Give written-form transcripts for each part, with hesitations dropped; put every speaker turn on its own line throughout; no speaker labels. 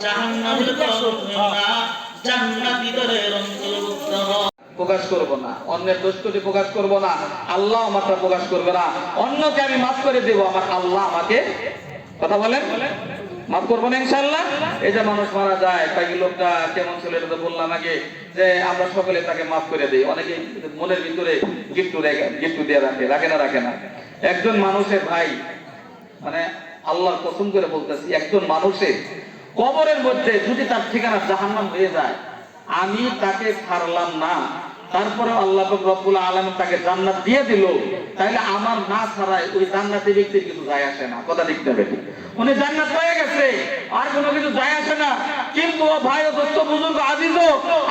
জাহান্নামের দল না, জান্নাতীদের অন্তর্ভুক্ত হও। প্রকাশ করব না, অন্যের দোষ করে প্রকাশ করব না, আল্লাহ আমারটা প্রকাশ করবে না। অন্যকে আমি মাফ করে দেব, আমার আল্লাহ আমাকে, কথা বলেন, মাফ করবো না ইনশাআল্লাহ। এই যে মানুষ মারা যায়, তাই লোকটা কেমন ছিল এটা তো বললাম আগে, যে আমরা সকলে তাকে মাফ করে দিই। অনেকে মনের ভিতরে গিফট দিয়ে রাখে না। একজন মানুষের ভাই, মানে আল্লাহর কসম করে বলতেছি, একজন মানুষের কবরের মধ্যে যদি তার ঠিকানা জাহান্নাম হয়ে যায়, আমি তাকে ছাড়লাম না, তারপরে আল্লাহ রব্বুল আলামিন তাকে জান্নাত দিয়ে দিল, তাহলে আমার না ছাড়াই ওই জান্নাতি ব্যক্তির কিছু যায় আসে না। কথা ঠিক না বেঠিক? উনি জান্নাত পেয়ে গেছে, আর কোনো কিছু যায় আসে না। কিন্তু ভাই ও দোস্ত বুজুর্গ আজিজ,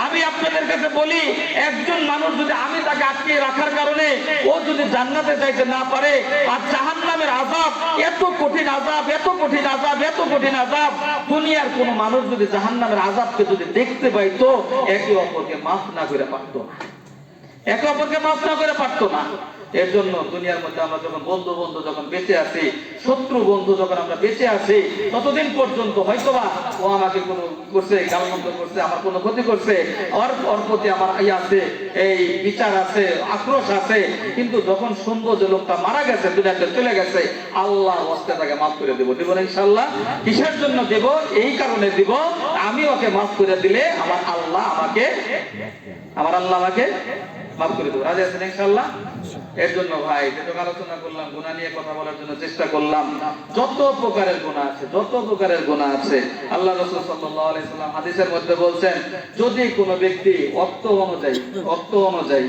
আমি আপনাদের কাছে বলি, একজন মানুষ যদি আমি তাকে আটকে রাখার কারণে ও যদি জান্নাতে যাইতে না পারে, আর জাহান্নামের আযাব এত কঠিন আযাব, এত কঠিন আযাব, এত কঠিন আযাব, দুনিয়ার কোন মানুষ যদি জাহান্নামের আযাবকে যদি দেখতে পাইতো, একে অপরকে মাফ না করে পারতো না, একে অপরকে মাফ না করে পারতো না। এর জন্য দুনিয়ার মধ্যে আমরা যখন বন্ধু যখন বেঁচে আছি, শত্রু বন্ধু যখন আমরা বেঁচে আছি, ততদিন পর্যন্ত হয়তোবা ও আমাকে কোনো করছে, গালমন্দ করছে, আমার কোনো ক্ষতি করছে, ওর প্রতি আমার আছে, এই বিচার আছে, আক্রোশ আছে। কিন্তু যখন শুনবো যে লোকটা মারা গেছে, দুনিয়াতে চলে গেছে, আল্লাহর ওয়াস্তে তাকে মাফ করে দেবো। দেব না ইনশাআল্লাহ? কিসের জন্য দেব? এই কারণে দিব, আমি ওকে মাফ করে দিলে আমার আল্লাহ আমাকে মাফ করে দেবো। রাজি আছেন ইনশাআল্লাহ? এর জন্য ভাই যেটুকু আলোচনা করলাম, গুনাহ নিয়ে কথা বলার জন্য চেষ্টা করলাম। যত প্রকারের গুনাহ আছে, আল্লাহ রাসূল সাল্লাল্লাহু আলাইহি সাল্লাম হাদিসের মধ্যে বলছেন, যদি কোনো ব্যক্তি অর্থ অনুযায়ী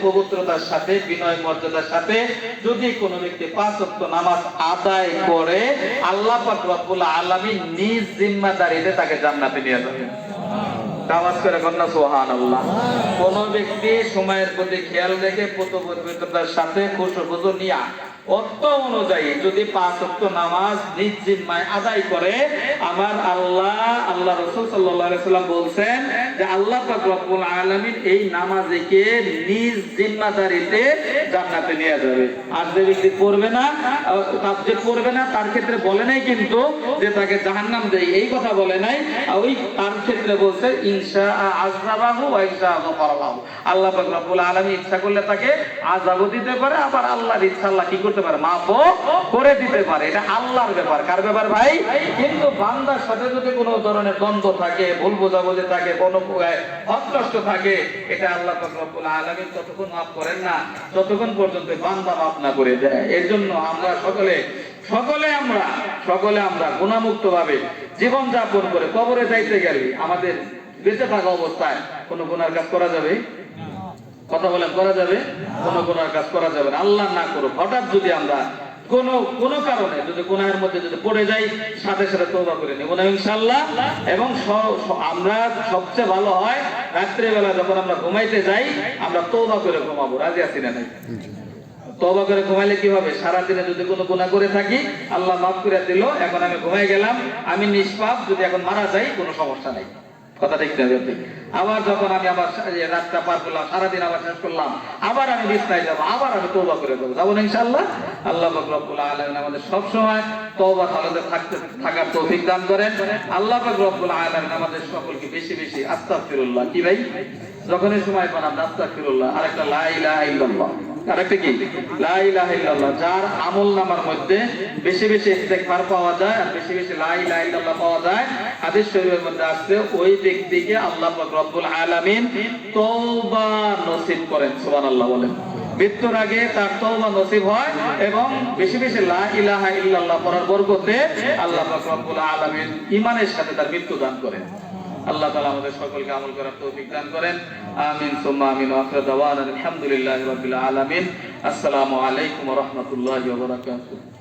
পবিত্রতার সাথে, বিনয় মর্যাদার সাথে যদি কোনো ব্যক্তি 5 ওয়াক্ত নামাজ আদায় করে, আল্লাহ পাক রব্বুল আলামিন নিজ জিম্মাদারিতে তাকে জান্নাতে নিয়ে যাবেন। নামাজ করে কন্যা সুবহানাল্লাহ। কোন ব্যক্তি সময়ের প্রতি খেয়াল রেখে পবিত্রতার সাথে খুশু নিয়া অর্থ অনুযায়ী যদি 5 ওয়াক্ত নামাজ নিজ জিম্মায় আদায় করে, আমার আল্লাহ রাসূল সাল্লাল্লাহু আলাইহি সাল্লাম বলছেন যে আল্লাহ পাক রব্বুল আলামিন এই নামাজীকে নিজ জিম্মাদারিতে জান্নাতে নিয়ে যাবে। আর যে ব্যক্তি পড়বে না তার ক্ষেত্রে বলে নাই কিন্তু যে তাকে জাহান্নাম দেয়, এই কথা বলে নাই। ওই তার ক্ষেত্রে বলছে ইনশা আযযাবাহু ওয়া ইনশা গফারাহু। আল্লাহ পাক রব্বুল আলামিন ইচ্ছা করলে তাকে আযাবও দিতে পারে, আবার আল্লাহর ইচ্ছা আল্লাহ কি করতে পারে, মাফও করে দিতে পারে। এটা আল্লাহর ব্যাপার। কার ব্যাপার ভাই? কিন্তু বান্দার সাথে যদি কোনো ধরনের দ্বন্দ্ব থাকে, ভুল বোঝাবুঝি থাকে, কোনো অস্পষ্ট থাকে, এটা আল্লাহ পাক রব্বুল আলামিন ততক্ষণ মাফ করেন না যতক্ষণ পর্যন্ত বান্দা মাফ না করে দেয়। এর জন্য আমরা সকলে আমরা গুনাহমুক্ত ভাবে জীবন যাপন করে কবরে যাইতে গেলে আমাদের বেঁচে থাকা অবস্থায় কোনো গুনার কাজ করা যাবে? কথা বলেন, করা যাবে? কোনো গুনার কাজ করা যাবে না। আল্লাহ না করুক, হঠাৎ যদি আমরা কোনো কারণে যদি গুনাহের মধ্যে যদি পড়ে যাই, সাথে সাথে তওবা করে নেব না ইনশাআল্লাহ। এবং আমরা সবচেয়ে ভালো হয় রাত্রিবেলা যখন আমরা ঘুমাইতে যাই, আমরা তওবা করে ঘুমাবো। রাজি আছি না? তওবা করে ঘুমাইলে কি হবে? সারাদিনে যদি কোনো গুনাহ করে থাকি, আল্লাহ মাফ করে দিল, এখন আমি ঘুমাই গেলাম, আমি নিষ্পাপ, যদি এখন মারা যাই কোনো সমস্যা নাই। কথা ঠিক না? আবার যখন আমি আবার রাতটা পার করলাম, সারাদিন আবার শেষ করলাম, আবার আমি বিছনায় যাবো, আবার আমি তওবা করে যাবো না ইনশাআল্লাহ? আল্লাহ পাক রব্বুল আলামিন আমাদের সব সময় তওবা হালতে থাকার তৌফিক দান করেন। আল্লাহ পাক রব্বুল আলামিন আমাদের সকলকে বেশি বেশি আস্তাগফিরুল্লাহ, কি ভাই, যখনই সময় পান আমরা আস্তাগফিরুল্লাহ, আরেকটা লা ইলাহা ইল্লাল্লাহ, আরেকটা কি লা ইলাহা ইল্লাল্লাহ। যার আমলনামার মধ্যে বেশি বেশি ইস্তেগফার পাওয়া যায় আর বেশি বেশি লা ইলাহা ইল্লাল্লাহ পাওয়া যায়, হাদিস শরীফের মধ্যে আছে ওই ব্যক্তিকে আল্লাহ পাক রব্বুল আলামিন তওবা নসিব করেন। সুবহানাল্লাহ বলেন। মৃত্যুর আগে তার তওবা নসিব হয় এবং বেশি বেশি লা ইলাহা ইল্লাল্লাহ পড়ার বরকতে আল্লাহ পাক রব্বুল আলামিন ঈমানের সাথে তার মৃত্যু দান করেন। আল্লাহ তাআলা আমাদের সকলকে আমল করার তৌফিক দান করেন। আমিন সুম্মা আমিন। ওয়া আখিরু দাওয়ানা আলহামদুলিল্লাহি রাব্বিল আলামিন। আসসালামু আলাইকুম ওয়া রাহমাতুল্লাহি ওয়া বারাকাতুহু।